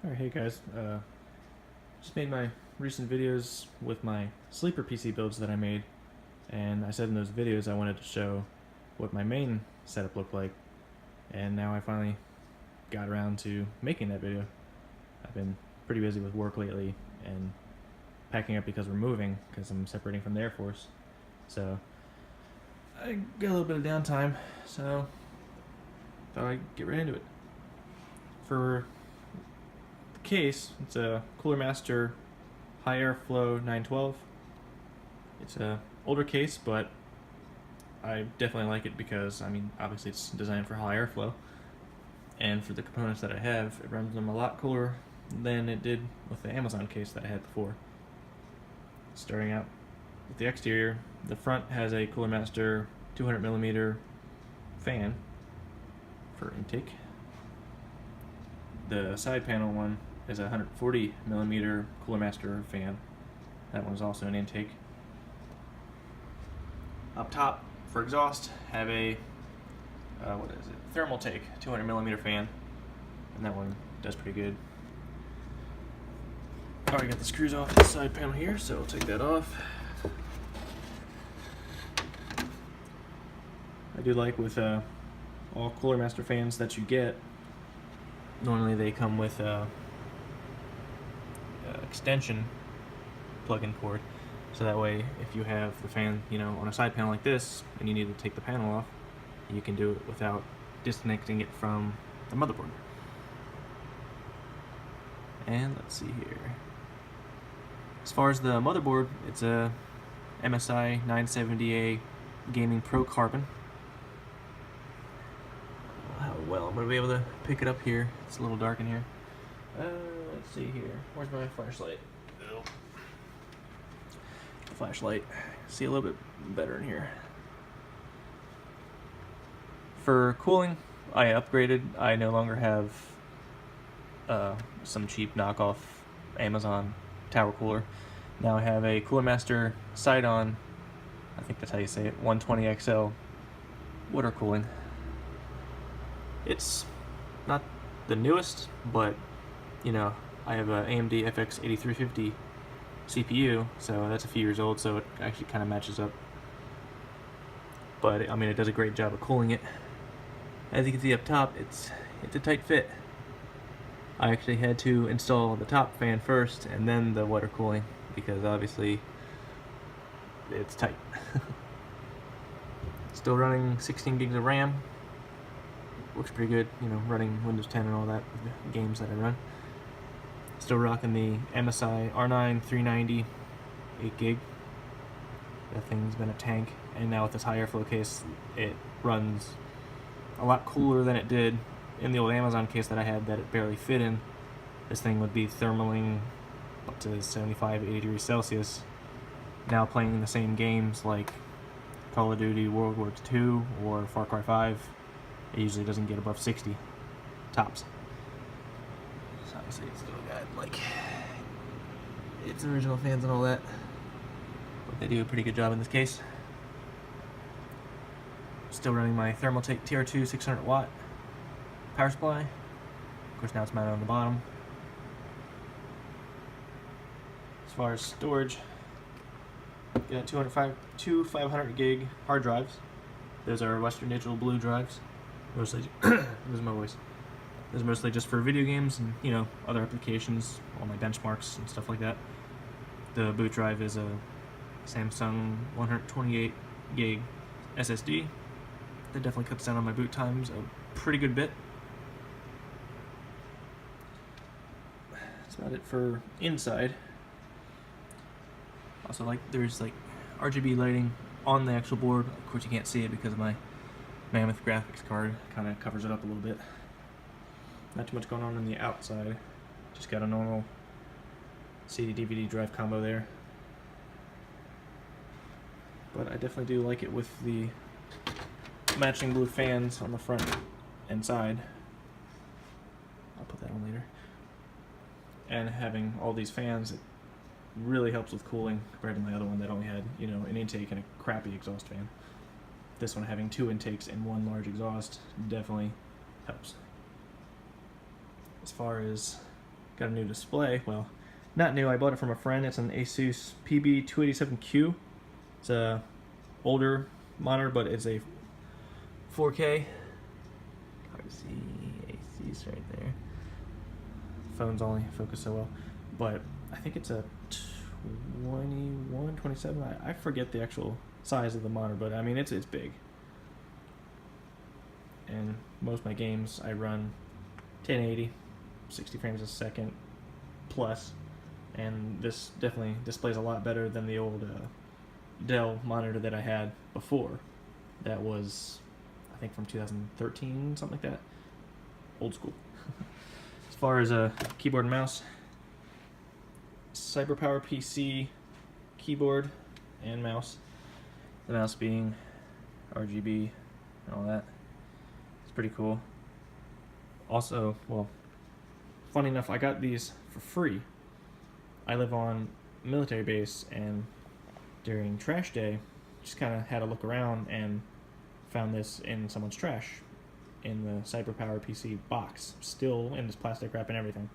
Alright, hey guys, just made my recent videos with my sleeper PC builds that I made, and I said in those videos I wanted to show what my main setup looked like, and now I finally got around to making that video. I've been pretty busy with work lately and packing up because we're moving, because I'm separating from the Air Force, so I got a little bit of downtime, so thought I'd get right into it. For case, it's a CoolerMaster high airflow 912. It's a older case, but I definitely like it because, I mean, obviously it's designed for high airflow, and for the components that I have, it runs them a lot cooler than it did with the Amazon case that I had before. Starting out with the exterior, the front has a CoolerMaster 200mm fan for intake. The side panel one is a 140mm CoolerMaster fan. That one's also an intake. Up top, for exhaust, have a thermal take 200mm fan, and that one does pretty good. Already got the screws off the side panel here, so I'll take that off. I do like with all CoolerMaster fans that you get, normally they come with extension plug-in cord, so that way if you have the fan, on a side panel like this and you need to take the panel off, you can do it without disconnecting it from the motherboard. And let's see here. As far as the motherboard, it's a MSI 970A Gaming Pro Carbon. How well I'm gonna be able to pick it up here. It's a little dark in here. Let's see here. Where's my flashlight? Oh. Flashlight. See a little bit better in here. For cooling, I upgraded. I no longer have some cheap knockoff Amazon tower cooler. Now I have a CoolerMaster side-on, I think that's how you say it, 120XL water cooling. It's not the newest, but I have an AMD FX-8350 CPU, so that's a few years old, so it actually kind of matches up. But I mean, it does a great job of cooling it. As you can see up top, it's a tight fit. I actually had to install the top fan first and then the water cooling because obviously it's tight. Still running 16 gigs of RAM. Works pretty good, running Windows 10 and all that with the games that I run. Still rocking the MSI R9 390 8 gig. That thing's been a tank, and now with this high airflow case, it runs a lot cooler than it did in the old Amazon case that I had that it barely fit in. This thing would be thermaling up to 75, 80 degrees Celsius. Now playing the same games like Call of Duty World War II or Far Cry 5, it usually doesn't get above 60 tops. So obviously it's still got its original fans and all that, but they do a pretty good job in this case. Still running my Thermaltake TR2 600 watt power supply. Of course, now it's mounted on the bottom. As far as storage, got two 500 gig hard drives. Those are Western Digital Blue drives. Mostly, lose my voice. Those are mostly just for video games and other applications, all my benchmarks and stuff like that. The boot drive is a Samsung 128 gig SSD. That definitely cuts down on my boot times a pretty good bit. That's about it for inside. Also, there's RGB lighting on the actual board. Of course, you can't see it because of my Mammoth graphics card. Kind of covers it up a little bit. Not too much going on the outside. Just got a normal CD-DVD drive combo there. But I definitely do like it with the matching blue fans on the front and side. I'll put that on later. And having all these fans, it really helps with cooling compared to my other one that only had, an intake and a crappy exhaust fan. This one having two intakes and one large exhaust definitely helps. As far as got a new display. Well, not new, I bought it from a friend. It's an Asus PB287Q. It's a older monitor, but it's a 4K. Hard to see Asus right there. Phones only focus so well. But I think it's a 21, 27. I forget the actual size of the monitor, but I mean it's big. And most of my games I run 1080, 60 frames a second plus, and this definitely displays a lot better than the old Dell monitor that I had before. That was, I think, from 2013, something like that. Old school. As far as a keyboard and mouse, CyberPower PC keyboard and mouse. The mouse being RGB and all that. It's pretty cool. Also, well, funny enough, I got these for free. I live on a military base, and during trash day, just kind of had a look around and found this in someone's trash in the CyberPower PC box, still in this plastic wrap and everything.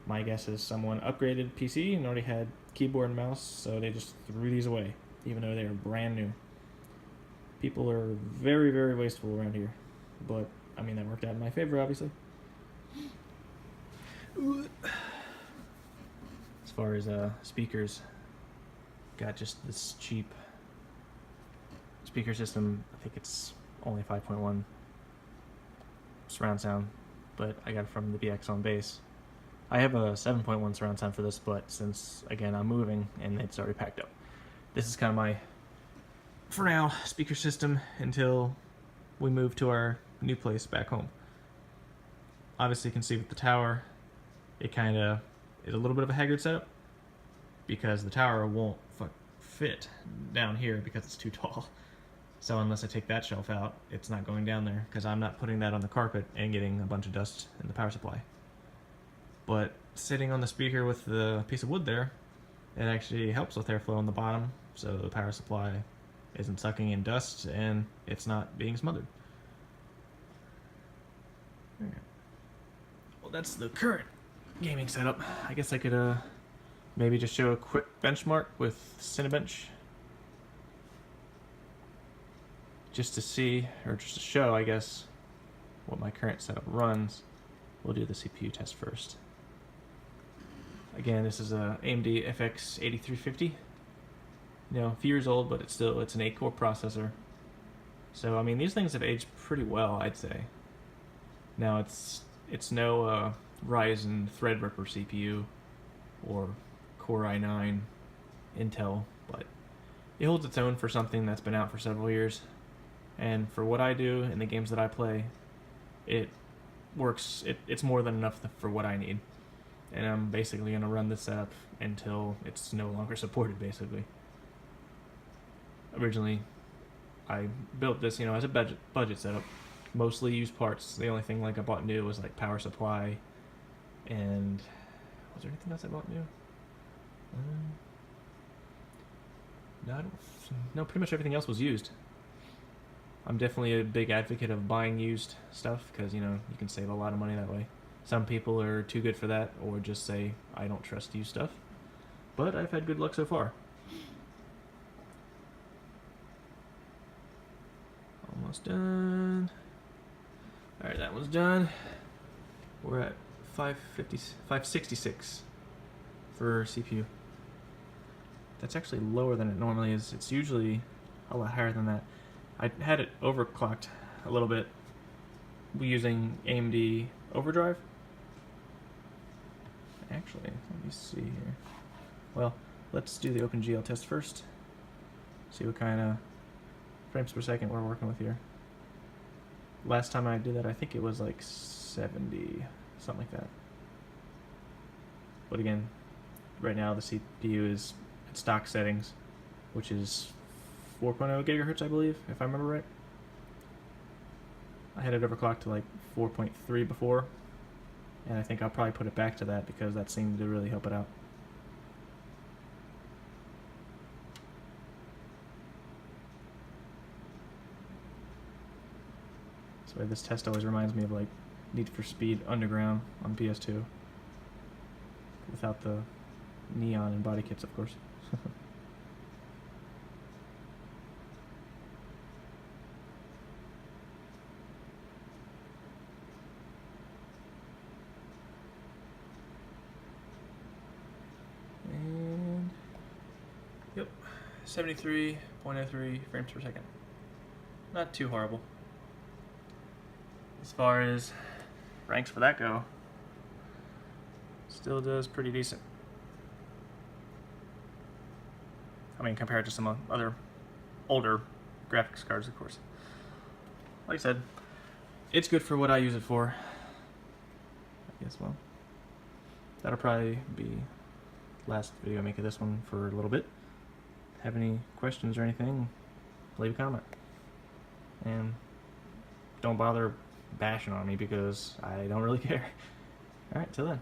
My guess is someone upgraded PC and already had keyboard and mouse, so they just threw these away, even though they are brand new. People are very, very wasteful around here, but I mean that worked out in my favor, obviously. As far as speakers, got just this cheap speaker system. I think it's only 5.1 surround sound, but I got it from the BX on base. I have a 7.1 surround sound for this, but since, again, I'm moving and it's already packed up. This is kind of my, for now, speaker system until we move to our new place back home. Obviously, you can see with the tower, it kind of is a little bit of a haggard setup because the tower won't fit down here because it's too tall. So unless I take that shelf out, it's not going down there because I'm not putting that on the carpet and getting a bunch of dust in the power supply. But sitting on the speaker with the piece of wood there, it actually helps with airflow on the bottom, so the power supply isn't sucking in dust and it's not being smothered. Well, that's the current gaming setup. I guess I could maybe just show a quick benchmark with Cinebench, just to see, or just to show, I guess, what my current setup runs. We'll do the CPU test first. Again, this is a AMD FX-8350. You know, a few years old, but it's an 8-core processor. So, I mean, these things have aged pretty well, I'd say. Now, it's no Ryzen Threadripper CPU or Core i9 Intel, but it holds its own for something that's been out for several years. And for what I do in the games that I play, it works. It's more than enough for what I need. And I'm basically going to run this setup until it's no longer supported, basically. Originally, I built this, as a budget setup. Mostly used parts. The only thing I bought new was power supply, and was there anything else I bought new? No, pretty much everything else was used. I'm definitely a big advocate of buying used stuff because, you can save a lot of money that way. Some people are too good for that or just say, I don't trust used stuff. But I've had good luck so far. Almost done. Alright, that one's done. We're at 566 for CPU. That's actually lower than it normally is. It's usually a lot higher than that. I had it overclocked a little bit using AMD Overdrive. Actually, let me see here. Well, let's do the OpenGL test first. See what kind of frames per second we're working with here. Last time I did that, I think it was 70, something like that. But again, right now the CPU is at stock settings, which is 4.0 gigahertz, I believe, if I remember right. I had it overclocked to 4.3 before, and I think I'll probably put it back to that because that seemed to really help it out. So this test always reminds me of Need for Speed Underground on PS2. without the neon and body kits, of course. And yep, 73.03 frames per second. Not too horrible. As far as ranks for that go, still does pretty decent. I mean, compared to some other older graphics cards, of course. Like I said, it's good for what I use it for. I guess, well, that'll probably be last video I make of this one for a little bit. Have any questions or anything, leave a comment. And don't bother bashing on me because I don't really care. Alright, till then.